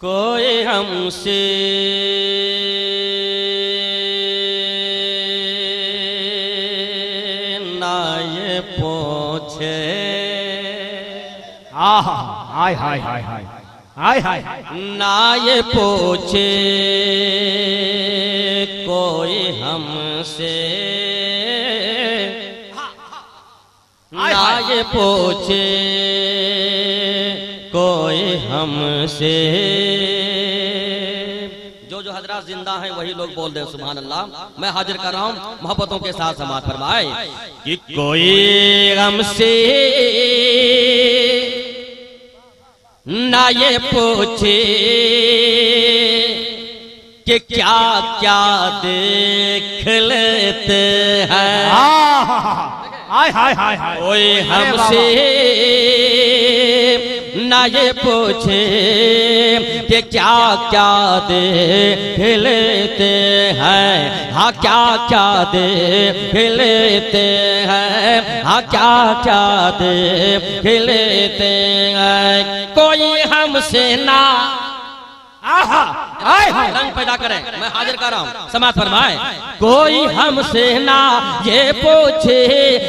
कोई हमसे ना ये पूछे, हाय हाय हाय हाय हाय हाय, ना ये पूछे कोई हमसे, ना ये पूछे कोई हमसे। जो हजरात जिंदा हैं वही लोग बोल दे सुभान अल्लाह। मैं हाजिर कर रहा हूँ मोहब्बतों के साथ समाज फरमाए कि कोई हमसे ना ये पूछे कि क्या क्या देख लेते हैं, हाय हाय हाय हाय, कोई हमसे ना ये पूछे कि क्या क्या देख लेते हैं, हाँ क्या क्या देख लेते हैं, हाँ क्या क्या देख लेते हैं। कोई हमसे ना रंग पैदा करें, मैं हाजिर कर रहा हूँ समाज फरमाए। कोई हमसे ना ये पूछे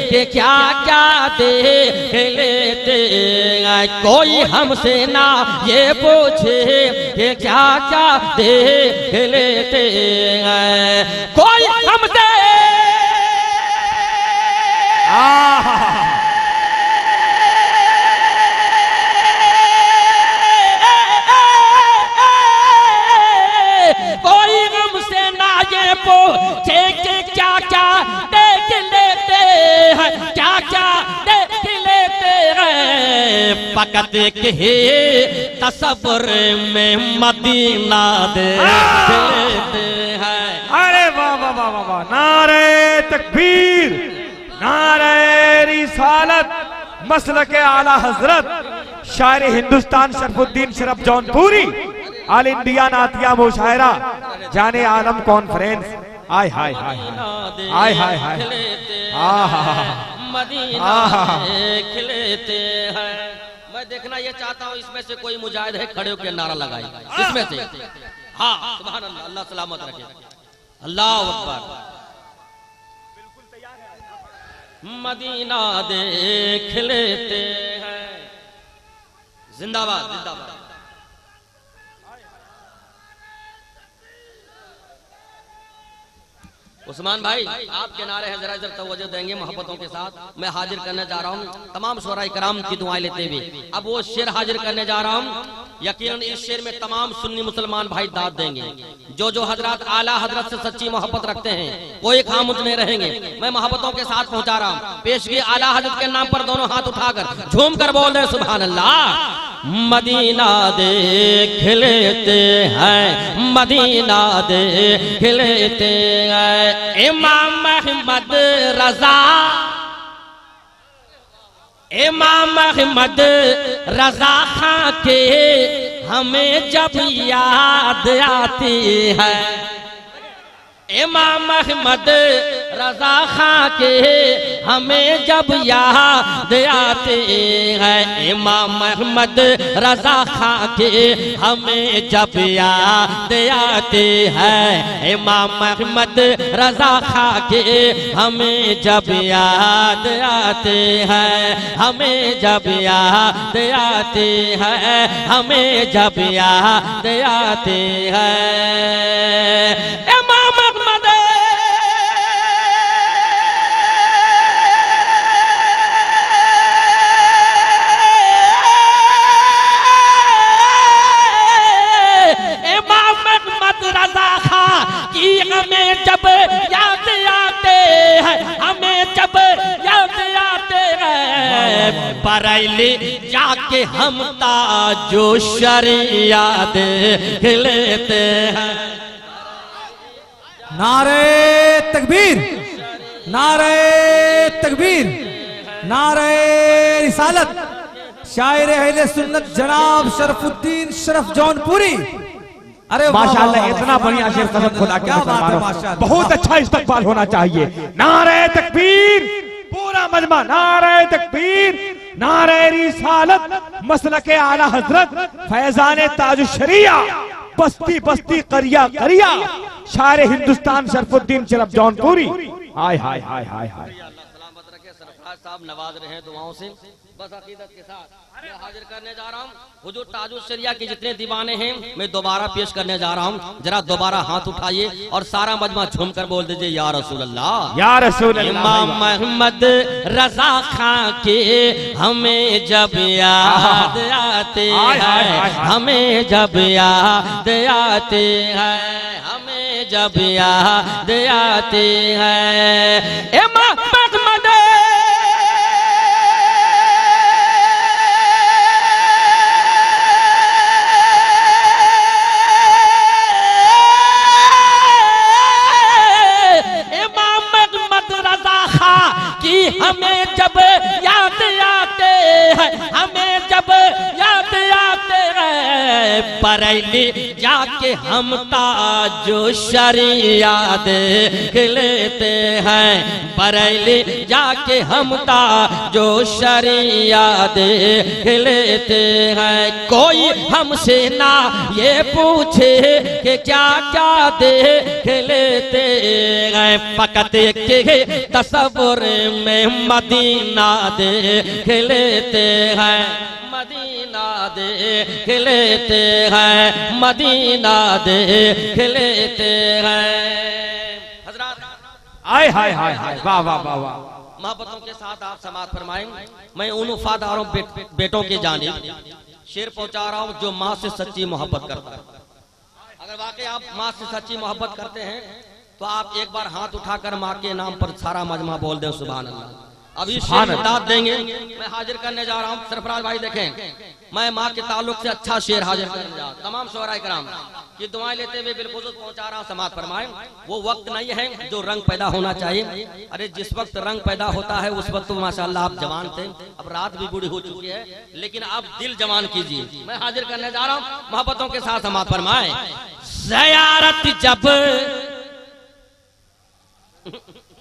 कि क्या क्या देख लेते हैं, कोई हमसे ना ये पूछे कि क्या क्या देख लेते हैं। कोई हमसे पूछे कि क्या क्या देख लेते हैं, क्या क्या देख लेते हैं। फकत ही तसव्वुर में मदीना देख लेते हैं। अरे वाह वाह वाह वाह वाह, नारे तकबीर, नारे रिसालत, मसलक आला हजरत शायर हिंदुस्तान शरफुद्दीन शरफ जौनपुरी, ऑल इंडिया नातिया मुशायरा जाने आलम कॉन्फ्रेंस। हाय हाय हाय हाय हाय हाय, मदीना देख लेते हैं। मैं देखना ये चाहता हूँ इसमें से कोई मुजाहिद है खड़े होकर नारा लगाए इसमें से। हाँ सुभान अल्लाह, अल्लाह सलामत रखे, अल्लाह अकबर। मदीना देख लेते हैं, जिंदाबाद जिंदाबाद। उस्मान भाई आपके नारे हैं, जरा इधर तवज्जो देंगे मोहब्बतों के साथ। मैं हाजिर करने जा रहा हूँ तमाम शोरा इकराम की दुआएं लेते हुए। अब वो शेर हाजिर करने जा रहा हूँ, यकीनन इस शेर में तमाम सुन्नी मुसलमान भाई दाद देंगे। जो हजरत आला हजरत से सच्ची मोहब्बत रखते हैं कोई खामोश नहीं रहेंगे। मैं मोहब्बतों के साथ पहुंचा रहा हूँ। पेशगी आला हजरत के नाम पर दोनों हाथ उठाकर झूम कर बोल रहे सुभान अल्लाह। मदीना देख लेते हैं, मदीना देख लेते हैं। इमाम अहमद रजा, इमाम अहमद रजा खां के हमें जब याद आती है, इमाम अहमद रजा खां के हमें जब याद आते हैं, इमाम अहमद रजा खां के हमें जब याद आते हैं, इमाम अहमद रजा खां के हमें जब याद आते हैं, हमें जब याद आते हैं, हमें जब याद आते हैं। हमें जब याद आते हैं, हमें जब याद आते हैं, बरेली जाके हम ताजो शरिया देख लेते हैं। नारे तकबीर, नारे तकबीर, नारे रिसालत, शायर अहले सुन्नत जनाब शरफुद्दीन शरफ जौनपुरी। अरे माशाअल्लाह, इतना बढ़िया शेर कसम खुदा के मुसलमानों, बहुत अच्छा इस्तकबाल होना चाहिए। नारे तकबीर, पूरा मजमा नारे तकबीर, नारे नारे रिसालत मसलके आला हजरत फैजान ताज शरिया बस्ती बस्ती करिया करिया शायर हिंदुस्तान शरफुद्दीन शरफ जौनपुरी। हाय हाय हाय हाय हाय। सलामत रखे, सरफराज साहब नवाज रहे हैं दुआओं से। बस अकीदत के साथ मैं हाजिर करने जा रहा हूँ हुजूर ताजुल शरिया के जितने दीवाने हैं मैं दोबारा पेश करने जा रहा हूँ। जरा दोबारा हाथ उठाइए और सारा मजमा झूम कर बोल दीजिए या रसूल अल्लाह या रसूल अल्लाह। इमाम मोहम्मद रजा खां के हमें जब याद आते हैं, हमें जब याद आते हैं, हमें जब याद आते हैं। इमाम मोहम्मद कि हमें जब याद आते हैं, हमें जब याद आते हैं, परेली जाके हम ताजो शरिया देख लेते हैं, परेली जाके हम ताजो शरिया देख लेते हैं। कोई हमसे ना ये पूछे कि क्या क्या देख लेते हैं, फकत के तस्वुर में मदीना देख लेते हैं, मदीना देख लेते हैं, मदीना देख लेते हैं। हजरात हाय हाय हाय हाय वाह वाह वाह वाह। मोहब्बतों के साथ आप समात फरमाएं। मैं उन वफादारों बेटों की जानिब शेर पहुंचा रहा हूं जो माँ से सच्ची मोहब्बत करता है। अगर वाकई आप माँ से सच्ची मोहब्बत करते हैं तो आप एक बार हाथ उठाकर माँ के नाम पर सारा मजमा बोल दें सुभान अल्लाह। अभी शेर दाद देंगे मैं हाजिर करने जा रहा हूँ। सरफराज भाई देखें मैं माँ के ताल्लुक से अच्छा शेर हाजिर करने जा रहा हूँ। तमाम शोहरा इकराम की दुआएं लेते हुए बिलखुसूस पहुंचा रहा हूँ। समात फरमाएं। वो वक्त नहीं है जो रंग पैदा होना चाहिए। अरे जिस वक्त रंग पैदा होता है उस वक्त तो माशाअल्लाह आप जवान थे, अब रात भी बूढ़ी हो चुकी है, लेकिन अब दिल जवान कीजिए। मैं हाजिर करने जा रहा हूँ मोहब्बतों के साथ। समात फरमाएं। ज़ियारत जब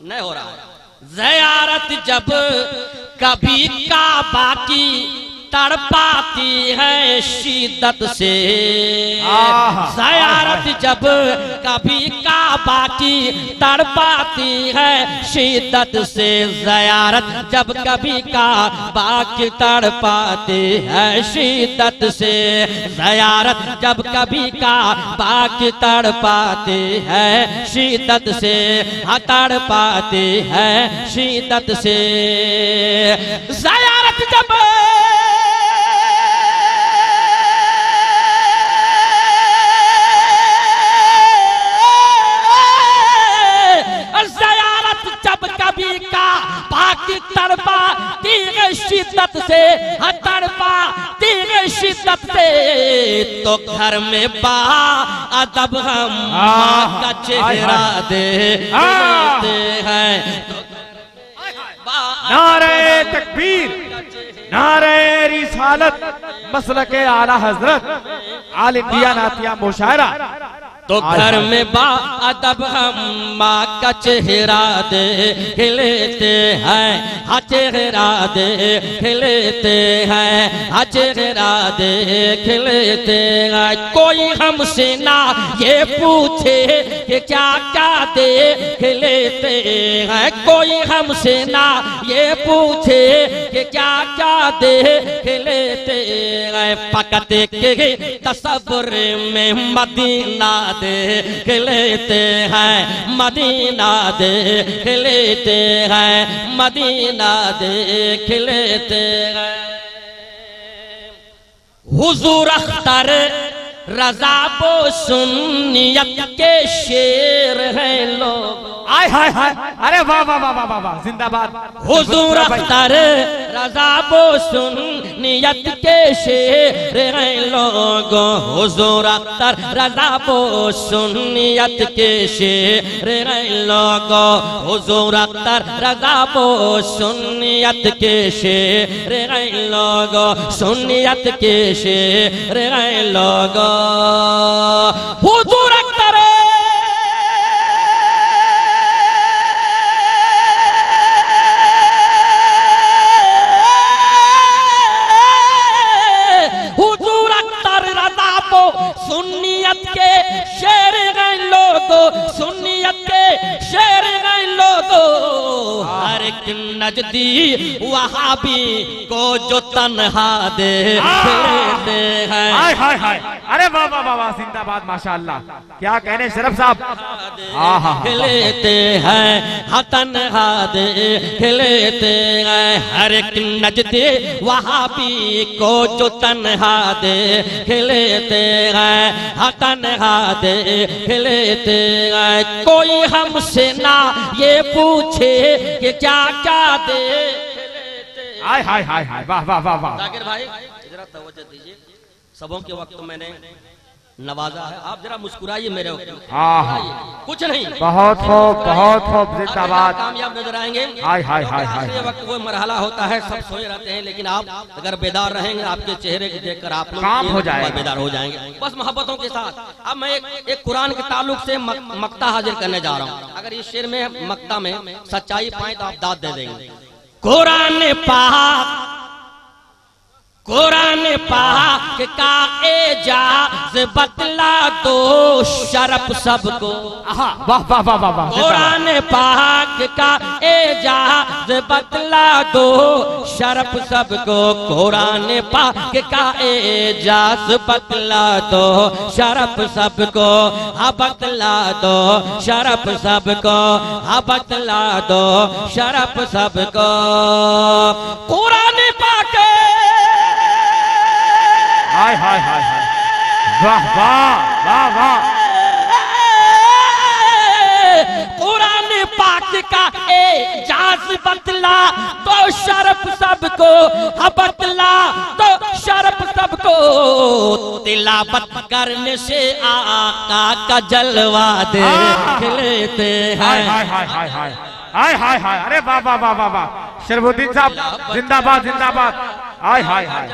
नहीं हो रहा है, ज़ियारत जब कभी काबा की तड़पाती है शिद्दत से, ज़ियारत जब कभी काबा की तड़पाती है शिद्दत से, ज़ियारत जब कभी काबा की तड़पाती है शिद्दत से, ज़ियारत जब कभी काबा की तड़पाती है शिद्दत से, हाँ तड़पाती है शिद्दत से। ज़ियारत जब कभी का बाकी तड़पा तीर शिद्दत से, तड़पा तीर शिद्दत से, तो घर में बा अदब हम माँ का चेहरा देखते हैं। नारे तकबीर, नारे रिसालत मसलके आला हजरत आल इंडिया नातिया मुशायरा। तो घर में बाअदब हम माँ का चेहरा देख लेते हैं, हाँ चेहरा देख लेते हैं, हाँ चेहरा देख लेते हैं। कोई हमसे ना ये पूछे कि क्या क्या देख लेते हैं, कोई हमसे ना ये पूछे कि क्या क्या देख लेते हैं। फकत के तस्वुर में मदीना देख लेते हैं, मदीना देख लेते हैं, मदीना देख लेते हैं। हुजूर अख्तर रजा बो सुन्नियत के शेर हैं लोग। आय हाय हाय, अरे वाह वाह वाह वाह वाह, जिंदाबाद। हुजूर अख्तर रजा बो सुन्नियत के शेर हैं लोग, हुजूर अख्तर रजा बो सुन्नियत के शेर हैं लोग, हुजूर अख्तर रजा बो सुन्नियत के शेर हैं लोग, सुन्नियत के शेर हैं लोग। हुजूर अख्तर नजदी वहाबी को जो तन्हा देखते हैं। हाय हाय हाय, अरे वाह वाह वाह वाह, जिंदाबाद माशाअल्लाह, क्या कहने शरफ साहब। लेते हैं हाँ तन्हा लेते हैं, हर एक नजदी वहाबी को जो तन्हा लेते हैं, हाँ तन्हा लेते हैं। कोई हमसे ना ये पूछे कि क्या क्या दे। हाय हाय हाय हाय, वाह वाह वाह वाह। जाकिर भाई जरा तवज्जो दीजिए, सबों के वक्त मैंने नवाजा है, आप जरा मुस्कुराइए मेरे वक्त। हाँ कुछ नहीं, बहुत खूब जिंदाबाद, कामयाब नजर आएंगे। हाय हाय हाय हाय। ये वक्त वो मरहला होता है, सब सोए रहते हैं, लेकिन आप अगर बेदार रहेंगे, आपके चेहरे को देखकर आप लोग काम हो जाएगा, बेदार हो जाएंगे, बस मोहब्बतों के साथ। अब मैं एक कुरान के ताल्लुक से मक्ता हाजिर करने जा रहा हूँ। अगर इस शेर में मक्ता में सच्चाई पाए तो आप दाद दे देंगे। कुरान पाक, कुरान पाक का एजाज बतला दो शरफ सबको। वाह वाह वाह वाह वाह। कुरान पाक का एजाज बतला दो शरफ सबको। कुरान पाक का एजाज बतला दो शरफ सबको। हाँ बतला दो शरफ सबको, हाँ बतला दो शरफ सबको। कुरान पाक, हाय हाय हाय हाय, वाह वाह वाह वाह। कुरान पाक का एजाज बतला तो शरफ सबको, हाँ बतला तो शरफ सबको। तिलावत करने से आका का जलवा देख लेते हैं। हाय हाय हाय हाय हाय हाय हाय हाय, अरे वाह वाह वाह वाह वाह। शरफुद्दीन साहब जिंदाबाद जिंदाबाद, हाय हाय हाय,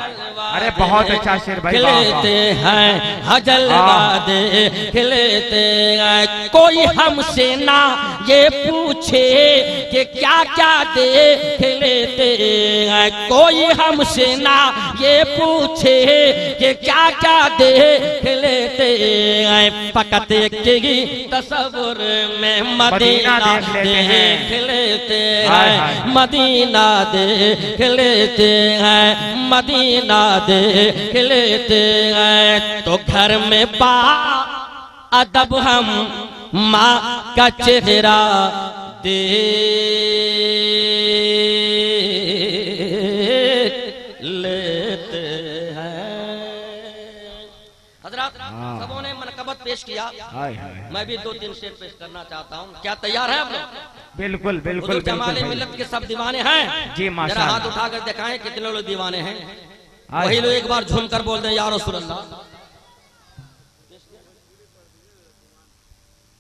अरे बहुत अच्छा शेर भाई। खिलते हैं हजलवा दे खिलते हैं। कोई हमसे ना ये पूछे कि क्या क्या दे खिलते हैं। कोई हमसे ना ये पूछे कि क्या क्या दे खिलते हैं। फकत की तस्वुर में मदीना देख लेते हैं। मदीना देख लेते हैं, मदीना देख लेते हैं। तो घर में बा अदब हम माँ का चेहरा देख लेते हैं। हजरात सबों ने मनकबत पेश किया, मैं भी 2-3 शेर पेश करना चाहता हूँ। क्या तैयार है आप लोग? बिल्कुल बिल्कुल जमाले मिल्लत के सब दीवाने हैं जी माशाअल्लाह। जरा हाथ उठाकर दिखाएं कितने लोग दीवाने हैं। वही लोग एक बार झूम कर बोल दें या रसूल अल्लाह।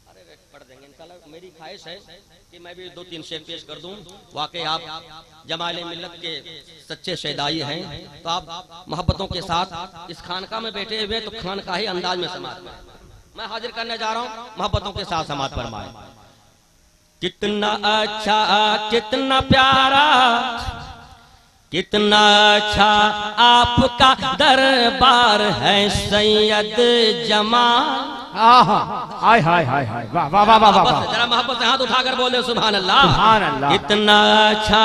अरे पढ़ देंगे इंशाल्लाह। मेरी ख्वाहिश है कि मैं भी 2-3 शेर पेश कर दूं। वाकई आप जमाले मिल्लत के सच्चे शहदाई हैं, तो आप मोहब्बतों के साथ इस खानका में बैठे हुए तो खानकाही अंदाज में समाज मैं हाजिर करने जा रहा हूँ। मोहब्बतों के साथ समाज फरमाए। कितना अच्छा कितना प्यारा कितना अच्छा आपका दरबार है सैयद जमाल। हाय हाय हाय हाय, वाह वाह वाह वाह वाह। जरा मोहब्बत से हाथ उठाकर बोले सुभान अल्लाह। सुभान अल्लाह। कितना अच्छा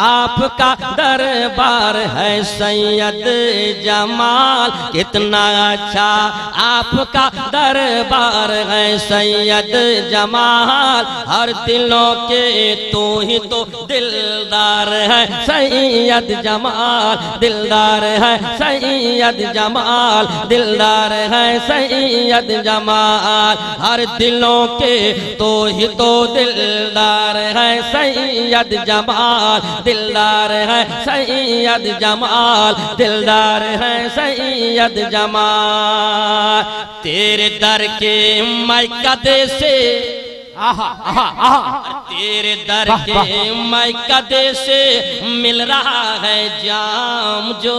आपका दरबार है सैयद जमाल। कितना अच्छा आपका दरबार है सैयद जमाल। हर दिलों के तू ही तो दिलदार है सैयद जमाल। दिलदार है सैयद जमाल। दिलदार है सैयद जमाल। हर दिलों के तो ही तो दिलदार है सैयद जमाल। दिलदार है सैयद जमाल। दिलदार है सैयद जमाल। तेरे दर के मैं कदे से तेरे दर के मैं कदे से मिल रहा है जाम जो।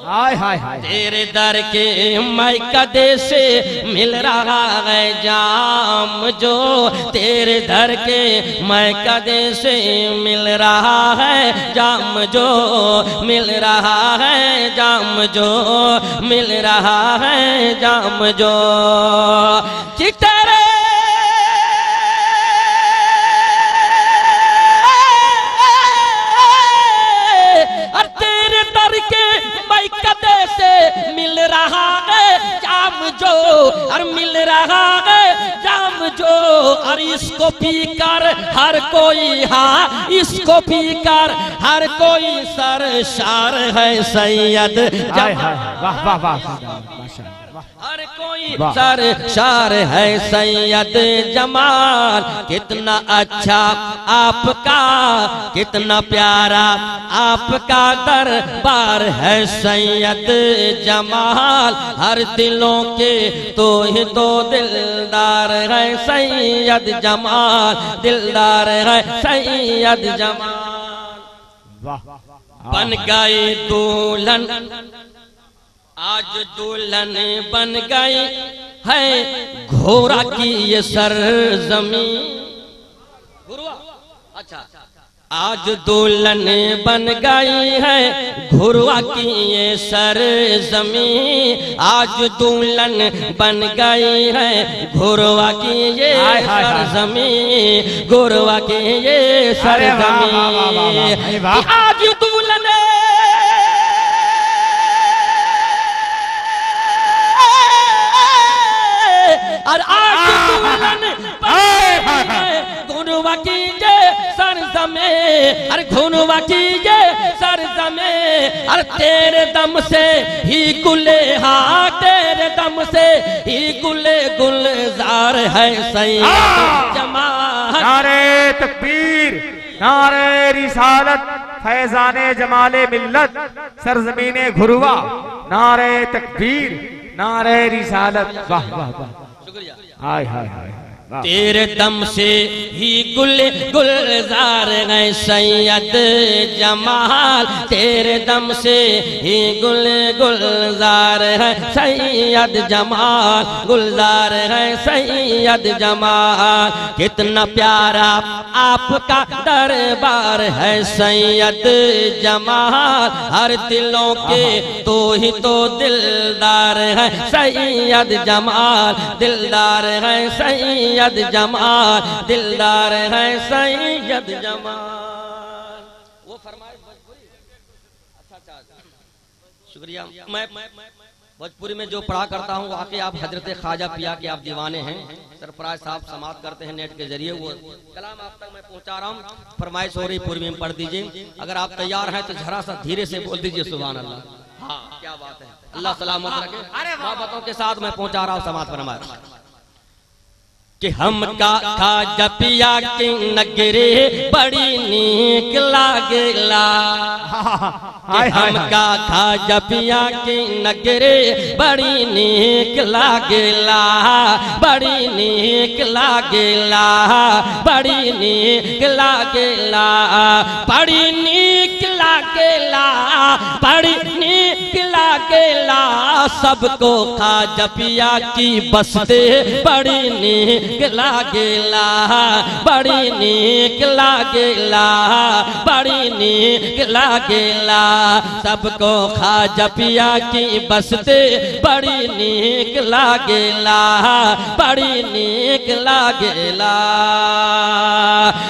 हाय हाय हाय। तेरे दर के मैं कदे से मिल रहा है जाम जो। तेरे दर के मैं कदे से मिल रहा है जाम जो। मिल रहा है जाम जो। मिल रहा है जाम जो। कि तेरे इसको पीकर हर कोई, हाँ इसको पीकर हर कोई सरशार है सैयद वाह वाह वाह, हर कोई सरशार है सैयद जमाल। कितना अच्छा आपका, कितना प्यारा आपका दरबार है सैयद जमाल। हर दिलों के तो ही तो दिलदार है सैयद जमाल, दिलदार है सैयद जमाल। बन गए दुल्हन, आज दुल्हन बन गई है घोड़ा की ये सरजमीन। अच्छा, आज दुल्हन बन गई है घुरवा की ये सरजमीन। आज दुल्हन बन गई है घुरवा की ये सरजमीन, घुरवा की ये सरजमीन। आज दुल्हन और आज दुल्हन घुनवा कीजे सरजमे, अरे घुनवा कीजे सरजमे। अरे तेरे दम से ही गुले, हाँ तेरे दम से ही गुले गुलजार है सैयद जमाल। नारे तकबीर, नारे रिसालत, फैजाने जमाले मिल्लत, सरजमीने घुरवा। नारे तकबीर, नारे रिसालत। वाह वाह वाह, हाय हाय हाय। तेरे दम से ही गुल गुलजार है सैयद जमाल। तेरे दम से ही गुल गुलजार है सैयद जमाल, गुलजार है सैयद जमाल। कितना प्यारा आपका दरबार है सैयद जमाल। हर दिलों के तो ही तो दिलदार है सैयद जमाल, दिलदार है सैयद जमाल, दिलदार है सैयद जमाल। वो फरमाए भोजपुरी। अच्छा, शुक्रिया। मैं भोजपुरी में जो पढ़ा करता हूँ वाकई आप हजरत ख्वाजा पिया के आप दीवाने हैं। सरफराज साहब समाप्त करते हैं नेट के जरिए, वो कलाम आप तक मैं पहुँचा रहा हूँ। फरमाइश हो रही पूर्वी में पढ़ दीजिए। अगर आप तैयार हैं तो जरा सा धीरे से बोल दीजिए सुभान अल्लाह। हाँ क्या बात है, अल्लाह सलामत रखे। मोहब्बतों के साथ मैं पहुँचा रहा हूँ समाप्त फरमाए कि हमका ख्वाजा पिया की नगरी बड़ी नीक लागेला। हमका ख्वाजा पिया की नगरी बड़ी नीक लागेला, बड़ी नीक लागेला, बड़ी नीक लागेला, बड़ी नीक लागेला, बड़ी नीक लागेला। सबको ख्वाजा पिया की बस्ते बड़ी नीक लागेला, बड़ी नीक लागेला, बड़ी नीक लागेला। सबको ख्वाजा पिया की बस्ते बड़ी नीक लागेला, बड़ी नीक लागेला।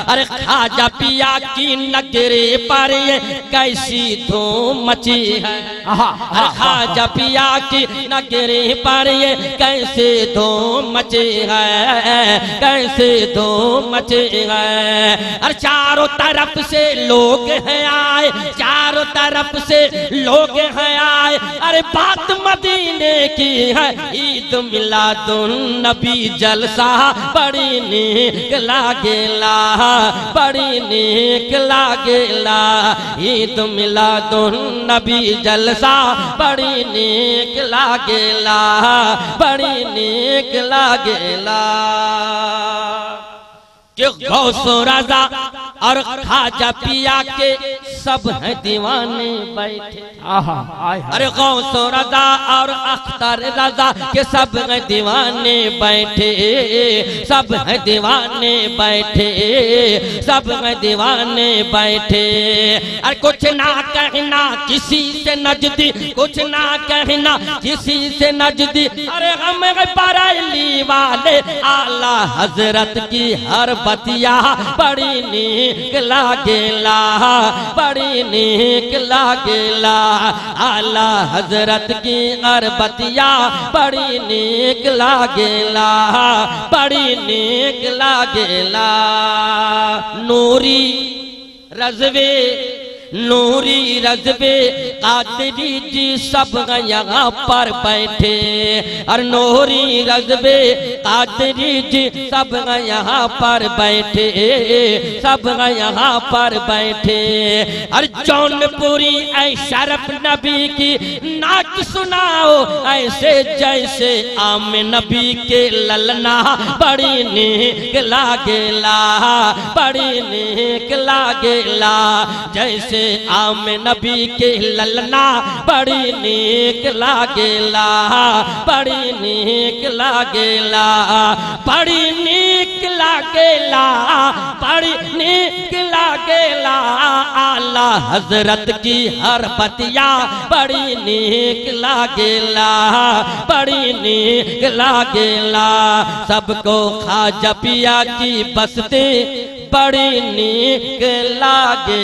अरे ख्वाजा पिया की नगरी पर ये कैसी धूम मची है। ख्वाजा पिया की नगरी पर ये कैसे धूम मची है, कैसे धूम मचे हैं। और चारों तरफ से लोग हैं आए, चारों तरफ से लोग हैं आए। अरे बात मदीने की है, ईद मिलादुन नबी जलसा बड़ी नीक लागेला, बड़ी नीक लागेला। ईद मिलादुन नबी जलसा बड़ी नीक लागेला, बड़ी नीक लागेला। कि गौसो राजा और ख्वाजा पिया के सब हैं दीवाने बैठे। अरे गौसो राजा और अख्तर राजा के सब हैं दीवाने बैठे, सब हैं दीवाने बैठे, सब हैं दीवाने बैठे। अरे कुछ ना कहना किसी से नजदी, कुछ ना कहना किसी से नजदी। अरे हम बरेली वाले आला हजरत की हर बतिया बड़ी नीक लागेला, बड़ी नेक लागेला। आला हजरत की अरबतिया बड़ी नेक लागेला, बड़ी नेक लागेला। नूरी रजवे नूरी रजवे कादरी जी सब यहाँ पर बैठे, और नूरी रजवे कादरी जी सब यहाँ पर बैठे, सब यहाँ पर बैठे। और जौनपुरी ऐ शरफ नबी की नाच सुनाओ, ऐसे जैसे आम नबी के ललना बड़ी नेक लागेला, बड़ी नेक लागेला। जैसे आम नबी के ललना बड़ी नेक लागेला, बड़ी नेक लागेला, बड़ी नेक लागेला, बड़ी नेक लागेला। आला हजरत की हर बतिया बड़ी नेक लागेला, बड़ी नेक लागेला। सबको खाजा पिया की बसते बड़ी नेक लागे।